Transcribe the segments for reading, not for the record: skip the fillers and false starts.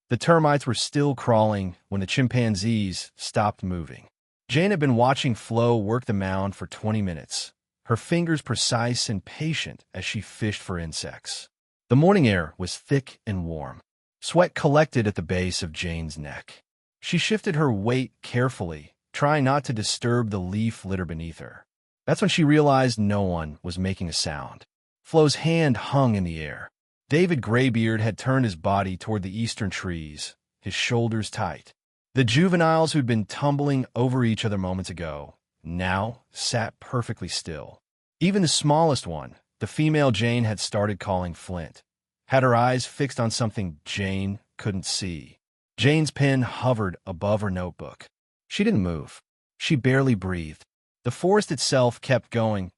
The termites were still crawling when the chimpanzees stopped moving. Jane had been watching Flo work the mound for 20 minutes, her fingers precise and patient as she fished for insects. The morning air was thick and warm. Sweat collected at the base of Jane's neck. She shifted her weight carefully, trying not to disturb the leaf litter beneath her. That's when she realized no one was making a sound. Flo's hand hung in the air. David Graybeard had turned his body toward the eastern trees, his shoulders tight. The juveniles who'd been tumbling over each other moments ago now sat perfectly still. Even the smallest one, the female Jane had started calling Flint, had her eyes fixed on something Jane couldn't see. Jane's pen hovered above her notebook. She didn't move. She barely breathed. The forest itself kept going.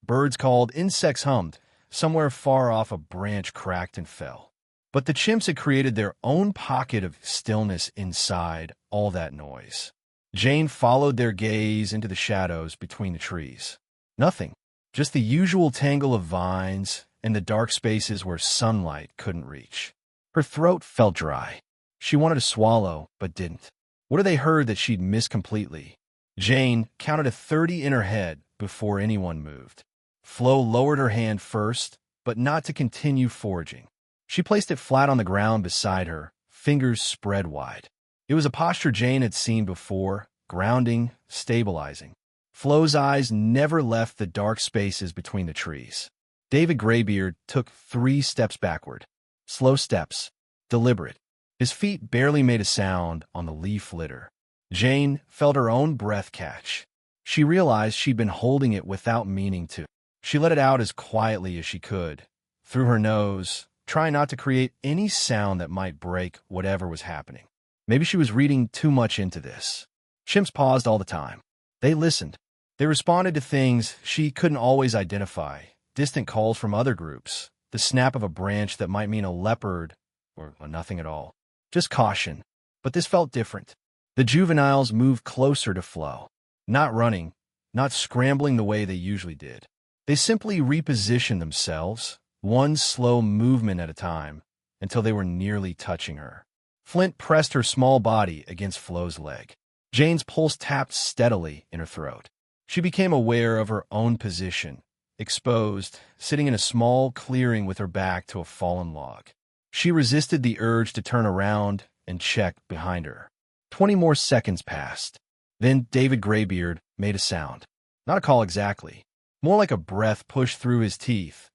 Birds called, insects hummed. Somewhere far off a branch cracked and fell. But the chimps had created their own pocket of stillness inside all that noise. Jane followed their gaze into the shadows between the trees. Nothing, just the usual tangle of vines and the dark spaces where sunlight couldn't reach. Her throat felt dry. She wanted to swallow, but didn't. What had they heard that she'd missed completely? Jane counted to 30 in her head before anyone moved. Flo lowered her hand first, but not to continue foraging. She placed it flat on the ground beside her, fingers spread wide. It was a posture Jane had seen before, grounding, stabilizing. Flo's eyes never left the dark spaces between the trees. David Graybeard took 3 steps backward. Slow steps, deliberate. His feet barely made a sound on the leaf litter. Jane felt her own breath catch. She realized she'd been holding it without meaning to. She let it out as quietly as she could, through her nose, trying not to create any sound that might break whatever was happening. Maybe she was reading too much into this. Chimps paused all the time. They listened. They responded to things she couldn't always identify, distant calls from other groups, the snap of a branch that might mean a leopard or nothing at all. Just caution. But this felt different. The juveniles moved closer to Flo, not running, not scrambling the way they usually did. They simply repositioned themselves, one slow movement at a time, until they were nearly touching her. Flint pressed her small body against Flo's leg. Jane's pulse tapped steadily in her throat. She became aware of her own position, exposed, sitting in a small clearing with her back to a fallen log. She resisted the urge to turn around and check behind her. 20 more seconds passed. Then David Graybeard made a sound. Not a call exactly. More like a breath pushed through his teeth.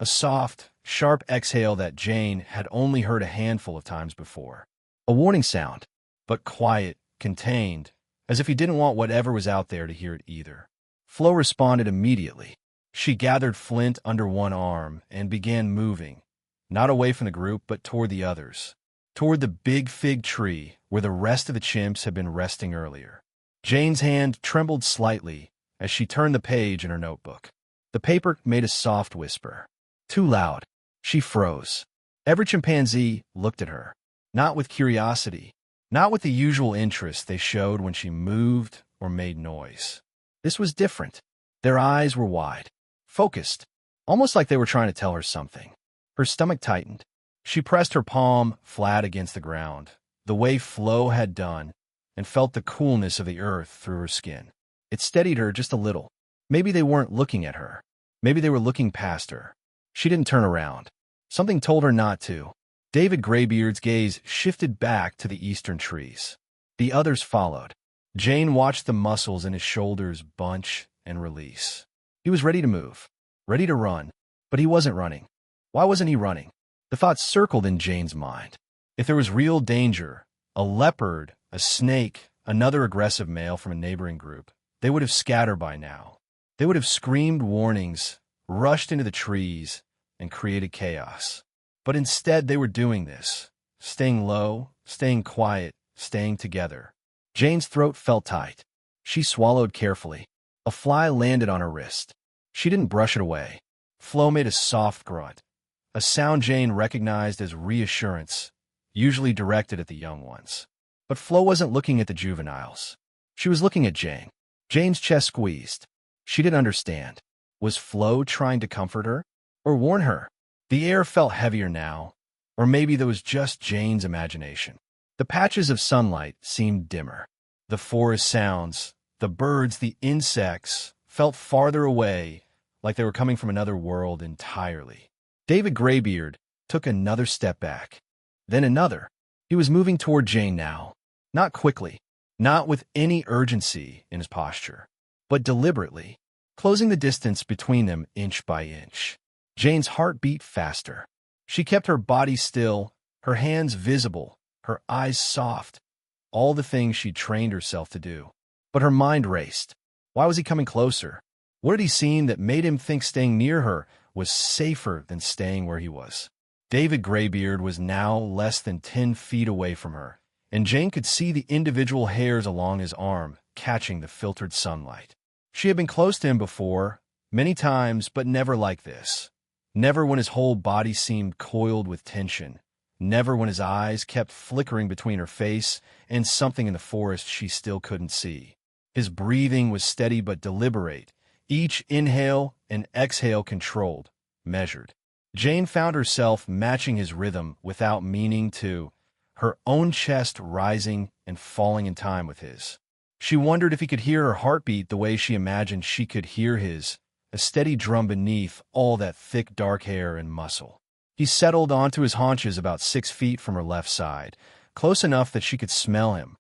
A soft, sharp exhale that Jane had only heard a handful of times before. A warning sound, but quiet, contained, as if he didn't want whatever was out there to hear it either. Flo responded immediately. She gathered Flint under one arm and began moving, not away from the group, but toward the others, toward the big fig tree where the rest of the chimps had been resting earlier. Jane's hand trembled slightly as she turned the page in her notebook. The paper made a soft whisper. Too loud. She froze. Every chimpanzee looked at her, not with curiosity, not with the usual interest they showed when she moved or made noise. This was different. Their eyes were wide, focused, almost like they were trying to tell her something. Her stomach tightened. She pressed her palm flat against the ground, the way Flo had done, and felt the coolness of the earth through her skin. It steadied her just a little. Maybe they weren't looking at her. Maybe they were looking past her. She didn't turn around. Something told her not to. David Graybeard's gaze shifted back to the eastern trees. The others followed. Jane watched the muscles in his shoulders bunch and release. He was ready to move, ready to run, but he wasn't running. Why wasn't he running? The thought circled in Jane's mind. If there was real danger, a leopard, a snake, another aggressive male from a neighboring group, they would have scattered by now. They would have screamed warnings, rushed into the trees, and created chaos. But instead they were doing this, staying low, staying quiet, staying together. Jane's throat felt tight. She swallowed carefully. A fly landed on her wrist. She didn't brush it away. Flo made a soft grunt, a sound Jane recognized as reassurance, usually directed at the young ones. But Flo wasn't looking at the juveniles. She was looking at Jane. Jane's chest squeezed. She didn't understand. Was Flo trying to comfort her? Or warn her? The air felt heavier now, Or maybe that was just Jane's imagination. The patches of sunlight seemed dimmer. The forest sounds, the birds, the insects, felt farther away, like they were coming from another world entirely. David Greybeard took another step back, then another. He was moving toward Jane now, not quickly, not with any urgency in his posture, but deliberately, closing the distance between them inch by inch. Jane's heart beat faster. She kept her body still, her hands visible, her eyes soft, all the things she'd trained herself to do. But her mind raced. Why was he coming closer? What had he seen that made him think staying near her was safer than staying where he was? David Greybeard was now less than 10 feet away from her, and Jane could see the individual hairs along his arm catching the filtered sunlight. She had been close to him before, many times, but never like this. Never when his whole body seemed coiled with tension. Never when his eyes kept flickering between her face and something in the forest she still couldn't see. His breathing was steady but deliberate, each inhale and exhale controlled, measured. Jane found herself matching his rhythm without meaning to, her own chest rising and falling in time with his. She wondered if he could hear her heartbeat the way she imagined she could hear his, a steady drum beneath all that thick dark hair and muscle. He settled onto his haunches about 6 feet from her left side, close enough that she could smell him,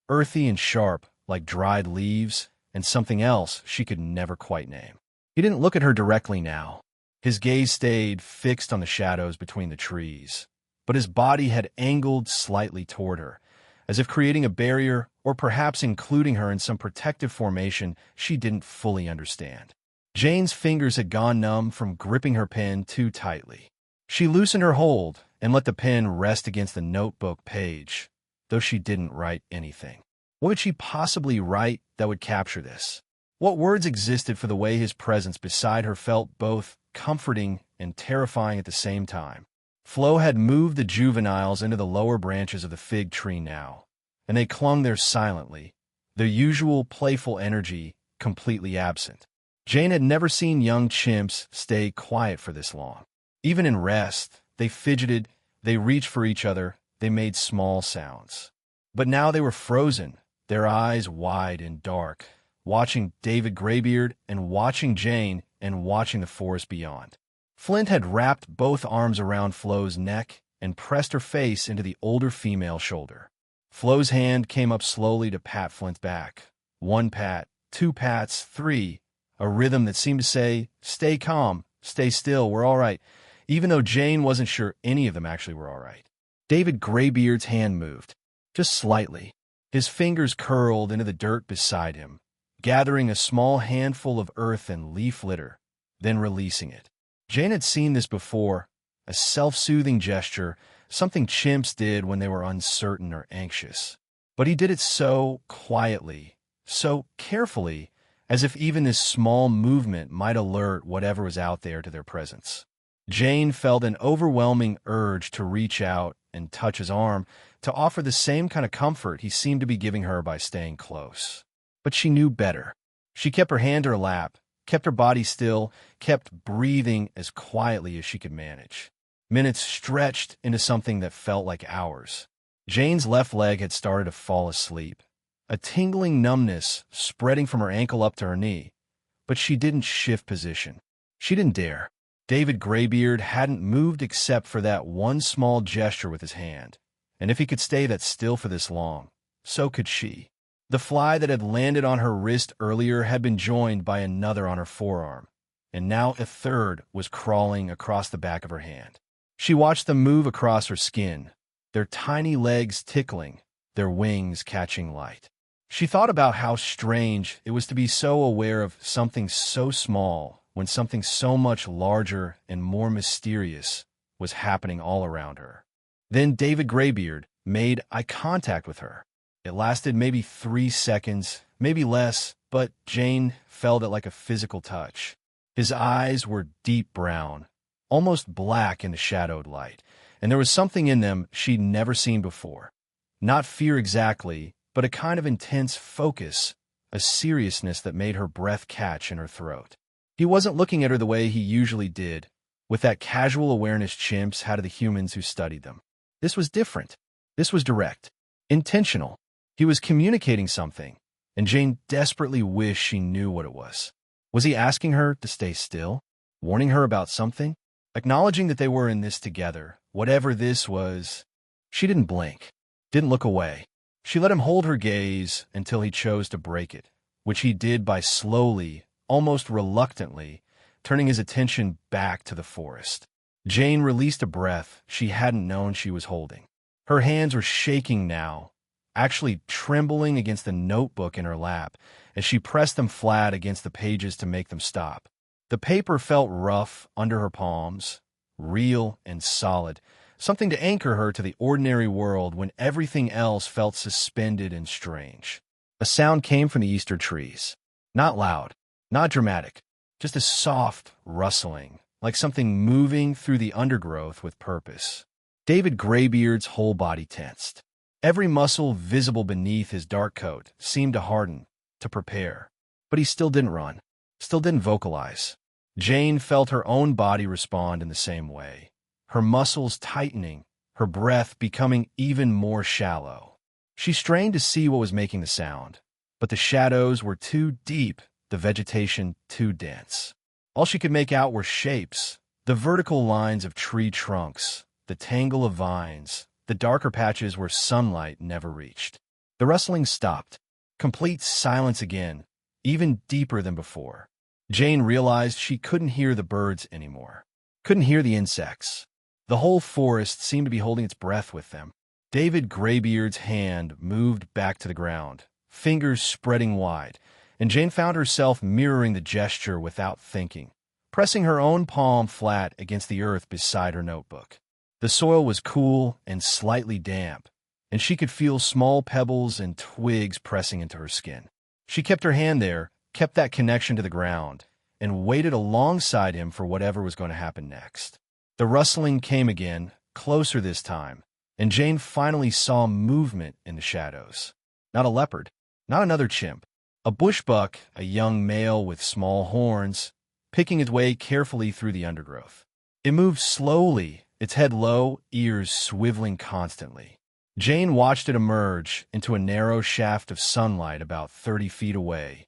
earthy and sharp like dried leaves and something else she could never quite name. He didn't look at her directly now. His gaze stayed fixed on the shadows between the trees, but his body had angled slightly toward her, as if creating a barrier or perhaps including her in some protective formation she didn't fully understand. Jane's fingers had gone numb from gripping her pen too tightly. She loosened her hold and let the pen rest against the notebook page, though she didn't write anything. What could she possibly write that would capture this? What words existed for the way his presence beside her felt both comforting and terrifying at the same time? Flo had moved the juveniles into the lower branches of the fig tree now, and they clung there silently, their usual playful energy completely absent. Jane had never seen young chimps stay quiet for this long. Even in rest, they fidgeted, they reached for each other, they made small sounds. But now they were frozen, their eyes wide and dark, watching David Greybeard and watching Jane and watching the forest beyond. Flint had wrapped both arms around Flo's neck and pressed her face into the older female shoulder. Flo's hand came up slowly to pat Flint's back. 1 pat, 2 pats, 3, a rhythm that seemed to say, "Stay calm, stay still, we're all right," even though Jane wasn't sure any of them actually were all right. David Greybeard's hand moved, just slightly. His fingers curled into the dirt beside him, gathering a small handful of earth and leaf litter, then releasing it. Jane had seen this before, a self-soothing gesture, something chimps did when they were uncertain or anxious. But he did it so quietly, so carefully, as if even this small movement might alert whatever was out there to their presence. Jane felt an overwhelming urge to reach out and touch his arm, to offer the same kind of comfort he seemed to be giving her by staying close. But she knew better. She kept her hand to her lap, kept her body still, kept breathing as quietly as she could manage. Minutes stretched into something that felt like hours. Jane's left leg had started to fall asleep, a tingling numbness spreading from her ankle up to her knee. But she didn't shift position. She didn't dare. David Greybeard hadn't moved except for that one small gesture with his hand, and if he could stay that still for this long, so could she. The fly that had landed on her wrist earlier had been joined by another on her forearm, and now a third was crawling across the back of her hand. She watched them move across her skin, their tiny legs tickling, their wings catching light. She thought about how strange it was to be so aware of something so small when something so much larger and more mysterious was happening all around her. Then David Greybeard made eye contact with her. It lasted maybe 3 seconds, maybe less, but Jane felt it like a physical touch. His eyes were deep brown, almost black in the shadowed light, and there was something in them she'd never seen before. Not fear exactly, but a kind of intense focus, a seriousness that made her breath catch in her throat. He wasn't looking at her the way he usually did, with that casual awareness chimps had of the humans who studied them. This was different. This was direct, intentional. He was communicating something, and Jane desperately wished she knew what it was. Was he asking her to stay still? Warning her about something? Acknowledging that they were in this together, whatever this was? She didn't blink, didn't look away. She let him hold her gaze until he chose to break it, which he did by slowly, almost reluctantly, turning his attention back to the forest. Jane released a breath she hadn't known she was holding. Her hands were shaking now, actually trembling against the notebook in her lap as she pressed them flat against the pages to make them stop. The paper felt rough under her palms, real and solid, something to anchor her to the ordinary world when everything else felt suspended and strange. A sound came from the Easter trees. Not loud, not dramatic, just a soft rustling, like something moving through the undergrowth with purpose. David Graybeard's whole body tensed. Every muscle visible beneath his dark coat seemed to harden, to prepare. But he still didn't run, still didn't vocalize. Jane felt her own body respond in the same way, her muscles tightening, her breath becoming even more shallow. She strained to see what was making the sound, but the shadows were too deep, the vegetation too dense. All she could make out were shapes, the vertical lines of tree trunks, the tangle of vines, the darker patches where sunlight never reached. The rustling stopped. Complete silence again, even deeper than before. Jane realized she couldn't hear the birds anymore, couldn't hear the insects. The whole forest seemed to be holding its breath with them. David Graybeard's hand moved back to the ground, fingers spreading wide, and Jane found herself mirroring the gesture without thinking, pressing her own palm flat against the earth beside her notebook. The soil was cool and slightly damp, and she could feel small pebbles and twigs pressing into her skin. She kept her hand there, kept that connection to the ground, and waited alongside him for whatever was going to happen next. The rustling came again, closer this time, and Jane finally saw movement in the shadows. Not a leopard, not another chimp. A bushbuck, a young male with small horns, picking its way carefully through the undergrowth. It moved slowly, its head low, ears swiveling constantly. Jane watched it emerge into a narrow shaft of sunlight about 30 feet away,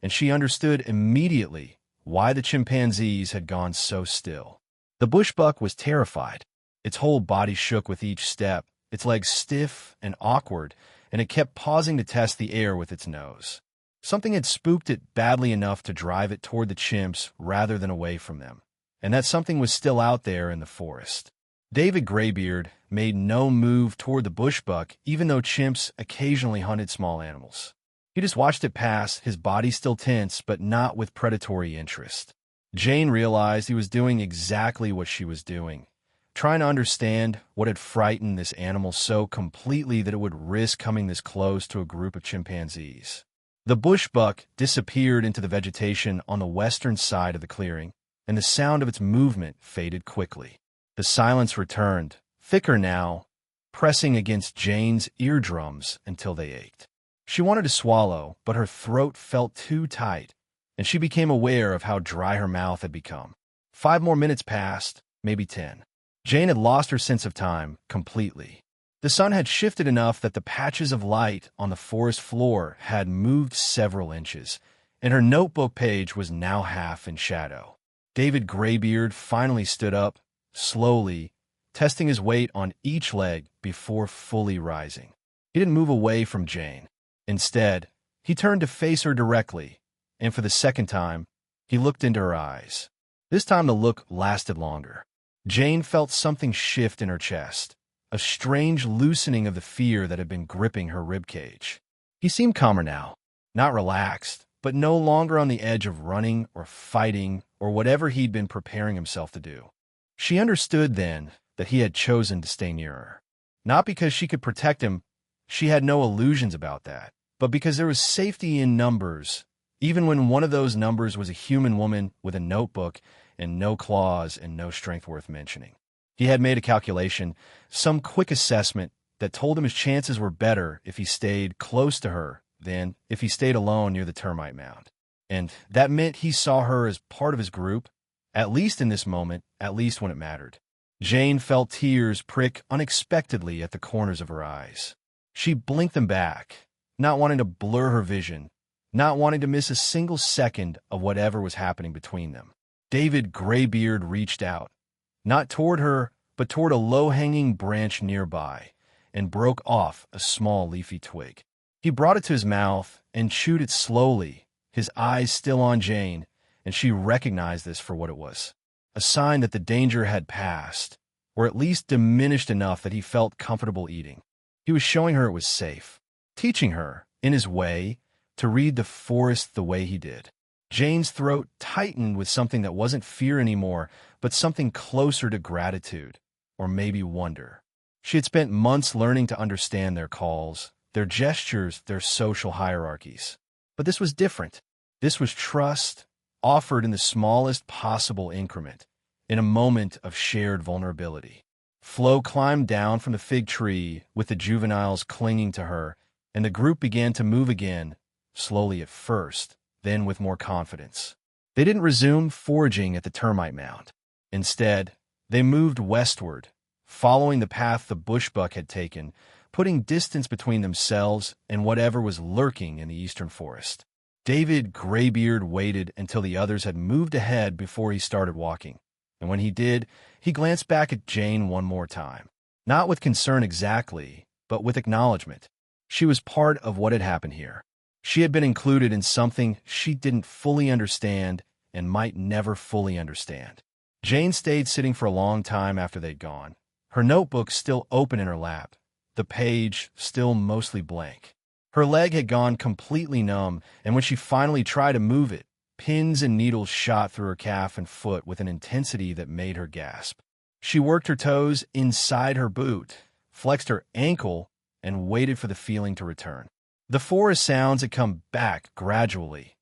and she understood immediately why the chimpanzees had gone so still. The bushbuck was terrified. Its whole body shook with each step, its legs stiff and awkward, and it kept pausing to test the air with its nose. Something had spooked it badly enough to drive it toward the chimps rather than away from them, and that something was still out there in the forest. David Graybeard made no move toward the bushbuck, even though chimps occasionally hunted small animals. He just watched it pass, his body still tense, but not with predatory interest. Jane realized he was doing exactly what she was doing, trying to understand what had frightened this animal so completely that it would risk coming this close to a group of chimpanzees. The bushbuck disappeared into the vegetation on the western side of the clearing, and the sound of its movement faded quickly. The silence returned, thicker now, pressing against Jane's eardrums until they ached. She wanted to swallow, but her throat felt too tight, and she became aware of how dry her mouth had become. 5 more minutes passed, maybe 10. Jane had lost her sense of time completely. The sun had shifted enough that the patches of light on the forest floor had moved several inches, and her notebook page was now half in shadow. David Graybeard finally stood up, slowly, testing his weight on each leg before fully rising. He didn't move away from Jane. Instead, he turned to face her directly, and for the second time, he looked into her eyes. This time the look lasted longer. Jane felt something shift in her chest, a strange loosening of the fear that had been gripping her ribcage. He seemed calmer now, not relaxed, but no longer on the edge of running or fighting or whatever he'd been preparing himself to do. She understood then that he had chosen to stay near her. Not because she could protect him, she had no illusions about that, but because there was safety in numbers, even when one of those numbers was a human woman with a notebook and no claws and no strength worth mentioning. He had made a calculation, some quick assessment that told him his chances were better if he stayed close to her than if he stayed alone near the termite mound. And that meant he saw her as part of his group, at least in this moment, at least when it mattered. Jane felt tears prick unexpectedly at the corners of her eyes. She blinked them back, not wanting to blur her vision, not wanting to miss a single second of whatever was happening between them. David Graybeard reached out, not toward her, but toward a low-hanging branch nearby, and broke off a small leafy twig. He brought it to his mouth and chewed it slowly, his eyes still on Jane, and she recognized this for what it was. A sign that the danger had passed, or at least diminished enough that he felt comfortable eating. He was showing her it was safe, teaching her, in his way, to read the forest the way he did. Jane's throat tightened with something that wasn't fear anymore, but something closer to gratitude, or maybe wonder. She had spent months learning to understand their calls, their gestures, their social hierarchies. But this was different. This was trust, offered in the smallest possible increment, in a moment of shared vulnerability. Flo climbed down from the fig tree with the juveniles clinging to her, and the group began to move again, slowly at first, then with more confidence. They didn't resume foraging at the termite mound. Instead, they moved westward, following the path the bushbuck had taken, putting distance between themselves and whatever was lurking in the eastern forest. David Graybeard waited until the others had moved ahead before he started walking, and when he did, he glanced back at Jane one more time. Not with concern exactly, but with acknowledgement. She was part of what had happened here. She had been included in something she didn't fully understand and might never fully understand. Jane stayed sitting for a long time after they'd gone, her notebook still open in her lap, the page still mostly blank. Her leg had gone completely numb, and when she finally tried to move it, pins and needles shot through her calf and foot with an intensity that made her gasp. She worked her toes inside her boot, flexed her ankle, and waited for the feeling to return. The forest sounds had come back gradually.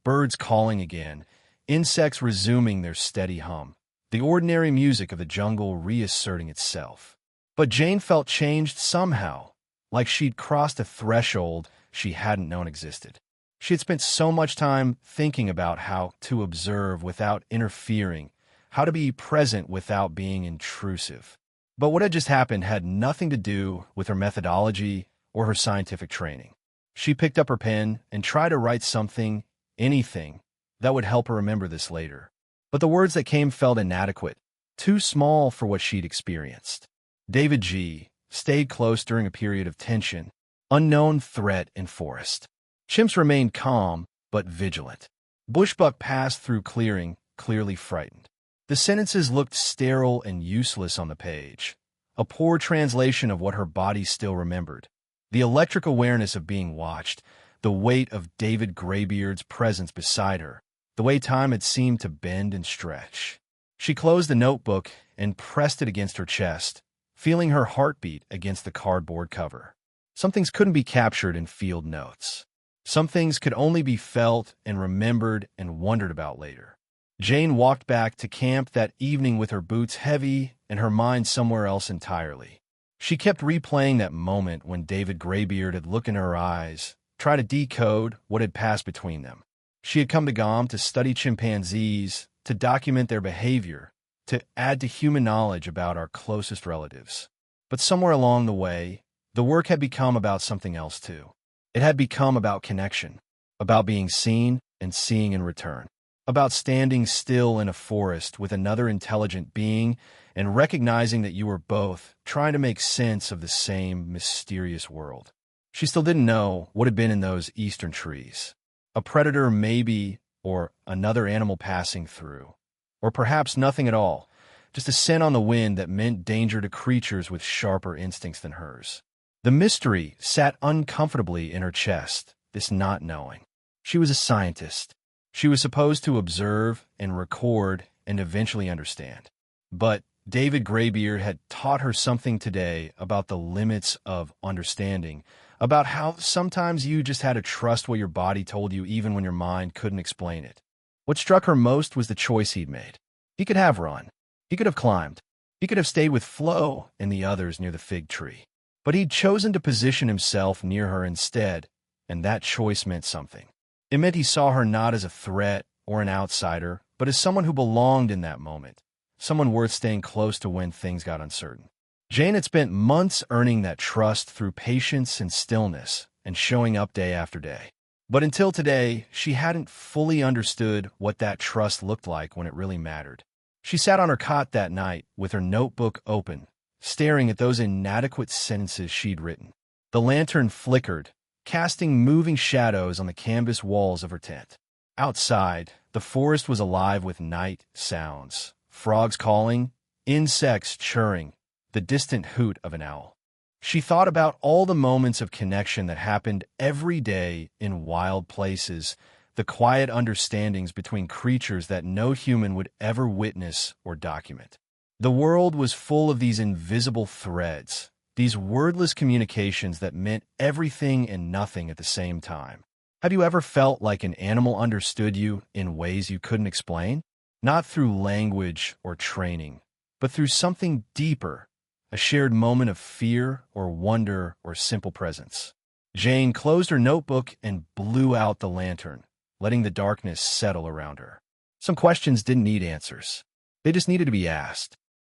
Birds calling again, insects resuming their steady hum, the ordinary music of the jungle reasserting itself. But Jane felt changed somehow, like she'd crossed a threshold she hadn't known existed. She had spent so much time thinking about how to observe without interfering, how to be present without being intrusive. But what had just happened had nothing to do with her methodology or her scientific training. She picked up her pen and tried to write something, anything, that would help her remember this later. But the words that came felt inadequate, too small for what she'd experienced. David G. stayed close during a period of tension, unknown threat in forest. Chimps remained calm, but vigilant. Bushbuck passed through clearing, clearly frightened. The sentences looked sterile and useless on the page, a poor translation of what her body still remembered. The electric awareness of being watched, the weight of David Graybeard's presence beside her, the way time had seemed to bend and stretch. She closed the notebook and pressed it against her chest, feeling her heartbeat against the cardboard cover. Some things couldn't be captured in field notes. Some things could only be felt and remembered and wondered about later. Jane walked back to camp that evening with her boots heavy and her mind somewhere else entirely. She kept replaying that moment when David Graybeard had looked in her eyes, tried to decode what had passed between them. She had come to Guam to study chimpanzees, to document their behavior, to add to human knowledge about our closest relatives. But somewhere along the way, the work had become about something else too. It had become about connection, about being seen and seeing in return, about standing still in a forest with another intelligent being and recognizing that you were both trying to make sense of the same mysterious world. She still didn't know what had been in those eastern trees. A predator maybe, or another animal passing through. Or perhaps nothing at all, just a scent on the wind that meant danger to creatures with sharper instincts than hers. The mystery sat uncomfortably in her chest, this not knowing. She was a scientist. She was supposed to observe and record and eventually understand. But David Graybeard had taught her something today about the limits of understanding, about how sometimes you just had to trust what your body told you even when your mind couldn't explain it. What struck her most was the choice he'd made. He could have run. He could have climbed. He could have stayed with Flo and the others near the fig tree. But he'd chosen to position himself near her instead, and that choice meant something. It meant he saw her not as a threat or an outsider but as someone who belonged in that moment, someone worth staying close to when things got uncertain. Jane had spent months earning that trust through patience and stillness and showing up day after day. But until today, she hadn't fully understood what that trust looked like when it really mattered. She sat on her cot that night with her notebook open, staring at those inadequate sentences she'd written. The lantern flickered, casting moving shadows on the canvas walls of her tent. Outside, the forest was alive with night sounds, frogs calling, insects chirring, the distant hoot of an owl. She thought about all the moments of connection that happened every day in wild places, the quiet understandings between creatures that no human would ever witness or document. The world was full of these invisible threads, these wordless communications that meant everything and nothing at the same time. Have you ever felt like an animal understood you in ways you couldn't explain? Not through language or training, but through something deeper, a shared moment of fear or wonder or simple presence. Jane closed her notebook and blew out the lantern, letting the darkness settle around her. Some questions didn't need answers. They just needed to be asked.